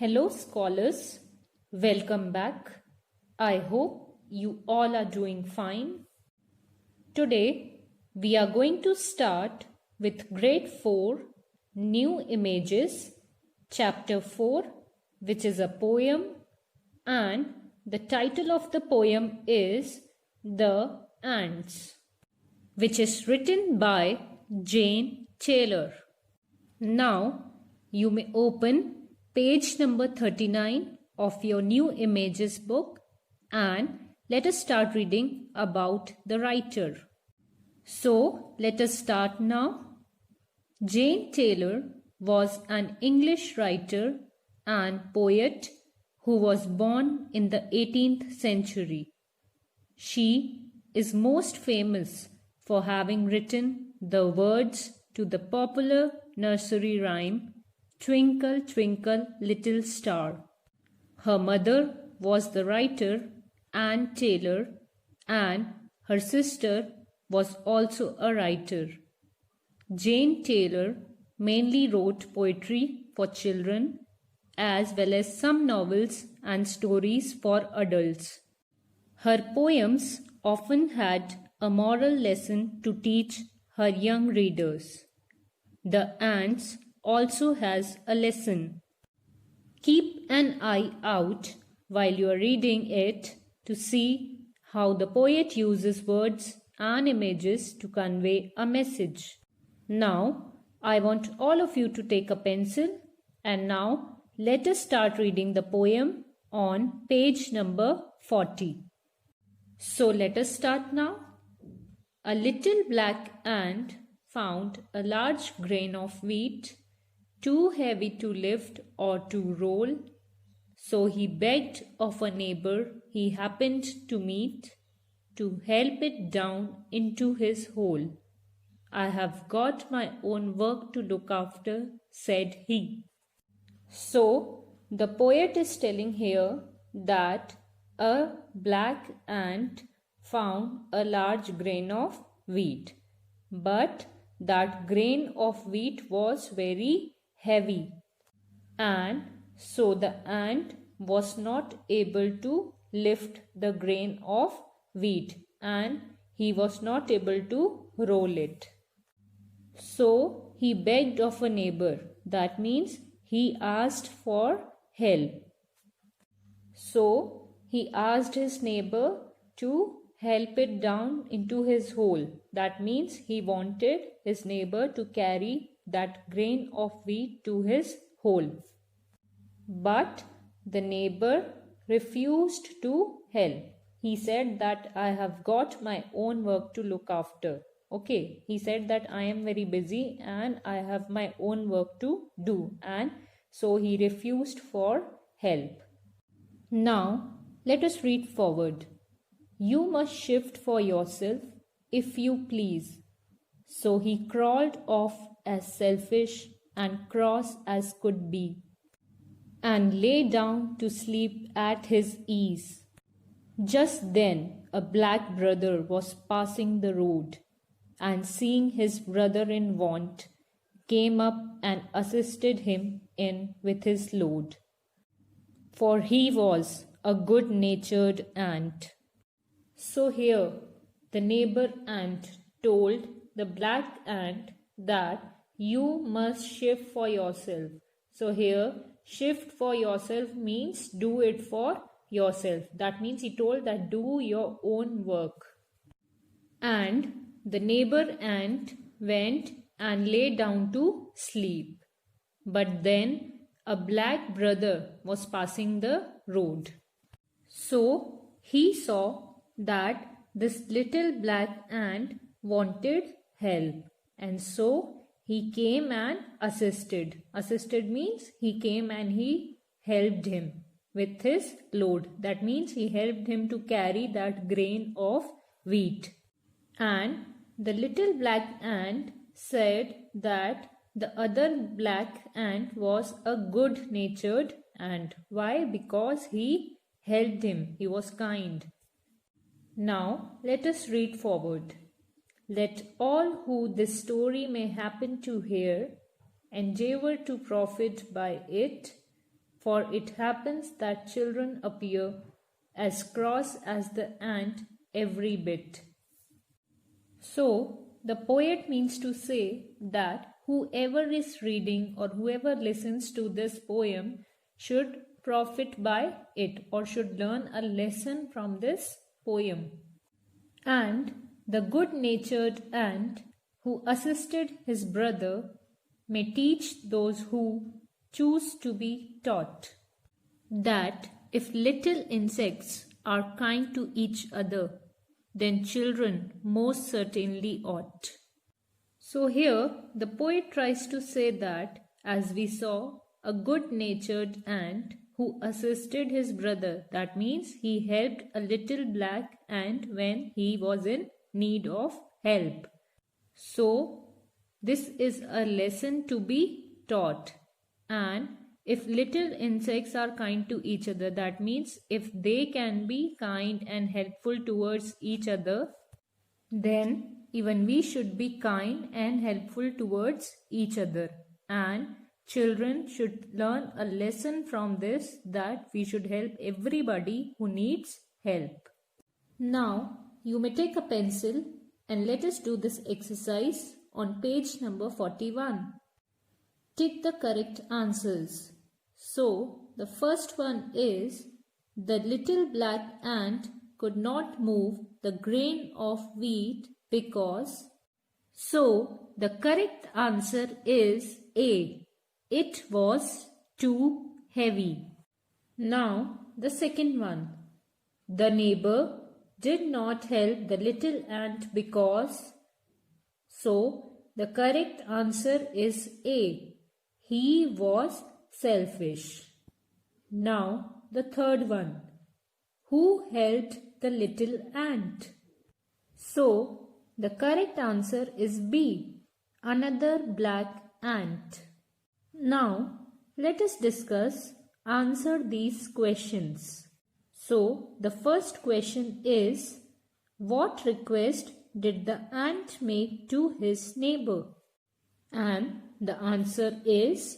Hello, scholars. Welcome back. I hope you all are doing fine. Today, we are going to start with Grade 4 New Images, Chapter 4, which is a poem, and the title of the poem is The Ants, which is written by Jane Taylor. Now, you may open page number 39 of your New Images book and let us start reading about the writer. So, let us start now. Jane Taylor was an English writer and poet who was born in the 18th century. She is most famous for having written the words to the popular nursery rhyme Twinkle, Twinkle, Little Star. Her mother was the writer Anne Taylor, and her sister was also a writer. Jane Taylor mainly wrote poetry for children as well as some novels and stories for adults. Her poems often had a moral lesson to teach her young readers. The Ants also has a lesson. Keep an eye out while you are reading it to see how the poet uses words and images to convey a message. Now, I want all of you to take a pencil and now let us start reading the poem on page number 40. So let us start now. A little black ant found a large grain of wheat, too heavy to lift or to roll, so he begged of a neighbor he happened to meet to help it down into his hole. I have got my own work to look after, said he. So, the poet is telling here that a black ant found a large grain of wheat, but that grain of wheat was very heavy, and so the ant was not able to lift the grain of wheat and he was not able to roll it. So he begged of a neighbor. That means he asked for help. So he asked his neighbor to help it down into his hole. That means he wanted his neighbor to carry that grain of wheat to his hole. But the neighbor refused to help. He said that I have got my own work to look after. Okay, he said that I am very busy and I have my own work to do, and so he refused for help. Now, let us read forward. You must shift for yourself, if you please. So he crawled off as selfish and cross as could be, and lay down to sleep at his ease. Just then a black brother was passing the road, and seeing his brother in want, came up and assisted him in with his load. For he was a good-natured ant. So here the neighbor ant told the black ant that you must shift for yourself. So here shift for yourself means do it for yourself. That means he told that do your own work. And the neighbor ant went and lay down to sleep. But then a black brother was passing the road. So he saw that this little black ant wanted help, and so he came and assisted. Assisted means he came and he helped him with his load. That means he helped him to carry that grain of wheat. And the little black ant said that the other black ant was a good-natured ant. Why? Because he helped him. He was kind. Now let us read forward. Let all who this story may happen to hear endeavor to profit by it, for it happens that children appear as cross as the ant every bit. So, the poet means to say that whoever is reading or whoever listens to this poem should profit by it or should learn a lesson from this poem. And the good-natured ant who assisted his brother may teach those who choose to be taught that if little insects are kind to each other, then children most certainly ought. So here the poet tries to say that, as we saw, a good-natured ant who assisted his brother, that means he helped a little black ant when he was in need of help. So this is a lesson to be taught. And if little insects are kind to each other, that means if they can be kind and helpful towards each other, then even we should be kind and helpful towards each other. And children should learn a lesson from this, that we should help everybody who needs help. Now you may take a pencil and let us do this exercise on page number 41. Tick the correct answers. So, the first one is, the little black ant could not move the grain of wheat because. So, the correct answer is A. It was too heavy. Now, the second one. The neighbor did not help the little ant because. So, the correct answer is A. He was selfish. Now, the third one. Who helped the little ant? So, the correct answer is B. Another black ant. Now, let us answer these questions. So, the first question is, what request did the ant make to his neighbor? And the answer is,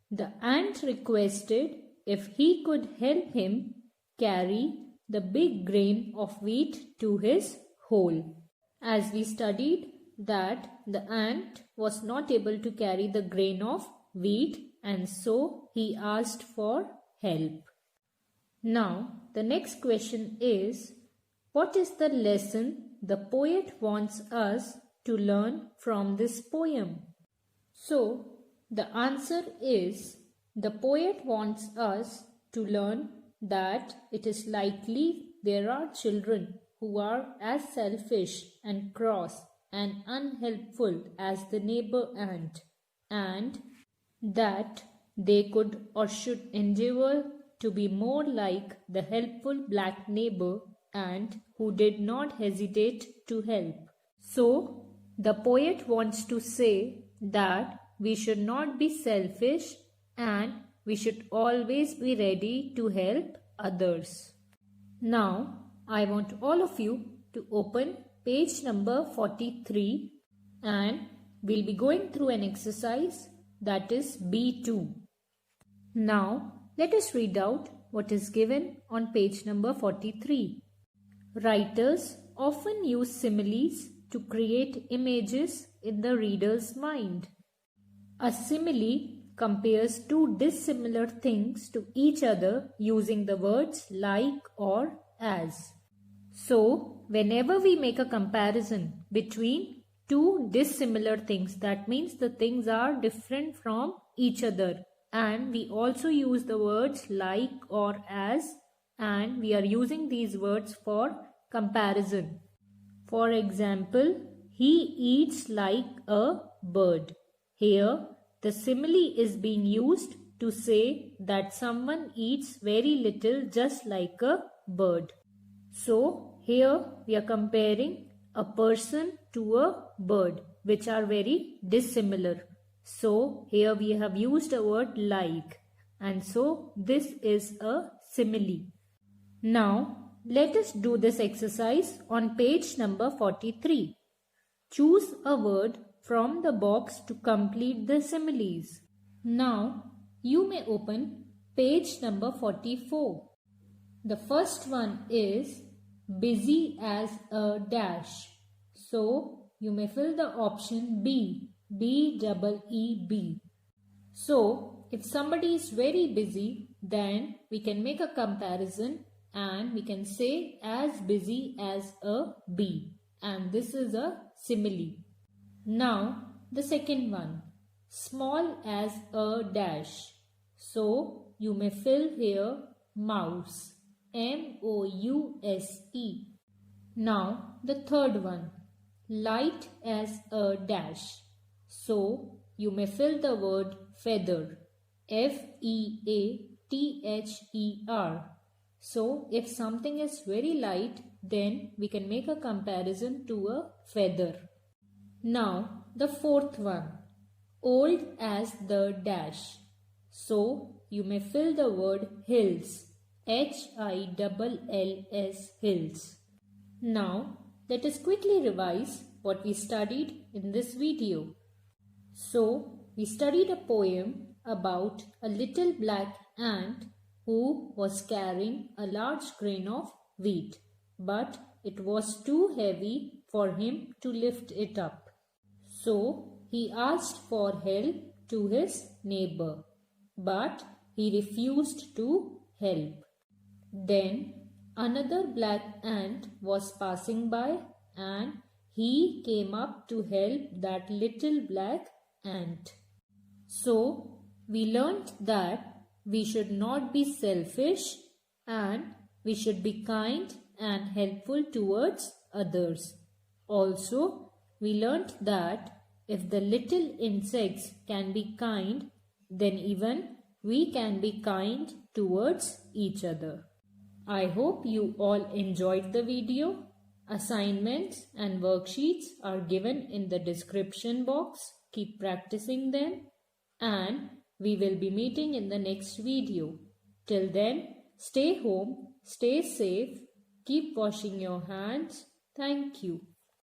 the ant requested if he could help him carry the big grain of wheat to his hole. As we studied that the ant was not able to carry the grain of wheat, and so he asked for help. Now, the next question is, what is the lesson the poet wants us to learn from this poem? So, the answer is, the poet wants us to learn that it is likely there are children who are as selfish and cross and unhelpful as the neighbor ant, and that they could or should endeavor to be more like the helpful black neighbor ant who did not hesitate to help. So, the poet wants to say that we should not be selfish and we should always be ready to help others. Now, I want all of you to open page number 43 and we'll be going through an exercise, that is B2. Now, let us read out what is given on page number 43. Writers often use similes to create images in the reader's mind. A simile compares two dissimilar things to each other using the words like or as. So, whenever we make a comparison between two dissimilar things, that means the things are different from each other, and we also use the words like or as, and we are using these words for comparison. For example, he eats like a bird. Here, the simile is being used to say that someone eats very little just like a bird. So, here we are comparing a person to a bird, which are very dissimilar. So, here we have used a word like, and so this is a simile. Now, let us do this exercise on page number 43. Choose a word from the box to complete the similes. Now, you may open Page number 44. The first one is busy as a dash. So you may fill the option B, B-E-E-B. So if somebody is very busy, then we can make a comparison and we can say as busy as a bee. And this is a simile. Now the second one, small as a dash. So you may fill here mouse, M-O-U-S-E. Now the third one, light as a dash. So you may fill the word feather, F-E-A-T-H-E-R. So if something is very light, then we can make a comparison to a feather. Now the fourth one, old as the dash. So you may fill the word hills, H-I-L-L-S, hills. Now let us quickly revise what we studied in this video. So we studied a poem about a little black ant who was carrying a large grain of wheat, but it was too heavy for him to lift it up. So he asked for help to his neighbor, but he refused to help. Then another black ant was passing by and he came up to help that little black ant. So we learnt that we should not be selfish and we should be kind and helpful towards others. Also, we learnt that if the little insects can be kind, then even we can be kind towards each other. I hope you all enjoyed the video. Assignments and worksheets are given in the description box. Keep practicing them and we will be meeting in the next video. Till then, stay home, stay safe, keep washing your hands. Thank you.